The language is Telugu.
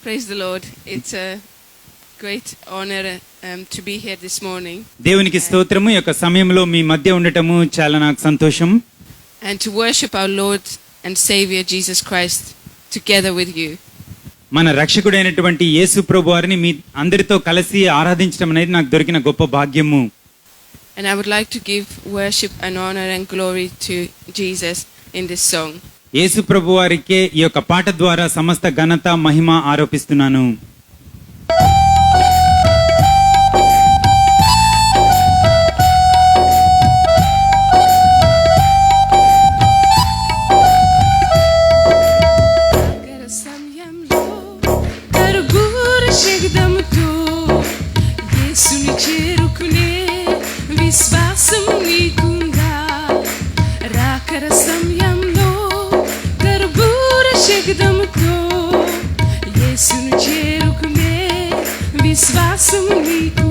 Praise the Lord. It's a great honor to be here this morning. దేవునికి స్తోత్రము. ఈ యొక్క సమయంలో మీ మధ్య ఉండటము చాలా నాకు సంతోషం. And to worship our Lord and Savior Jesus Christ together with you. మన రక్షకుడైనటువంటి యేసు ప్రభు వారిని మీ అందరితో కలిసి ఆరాధించడం అనేది నాకు దొరికిన గొప్ప భాగ్యము. And I would like to give worship and honor and glory to Jesus in this song. యేసు ప్రభు వారికే ఈ యొక్క పాట ద్వారా సమస్త ఘనత మహిమ ఆరోపిస్తున్నాను. విశ్వాసం నీకుందా రాకర సమయంలో కర్పూర శబ్దముతో యేసును చేరుకునే విశ్వాసం నీకు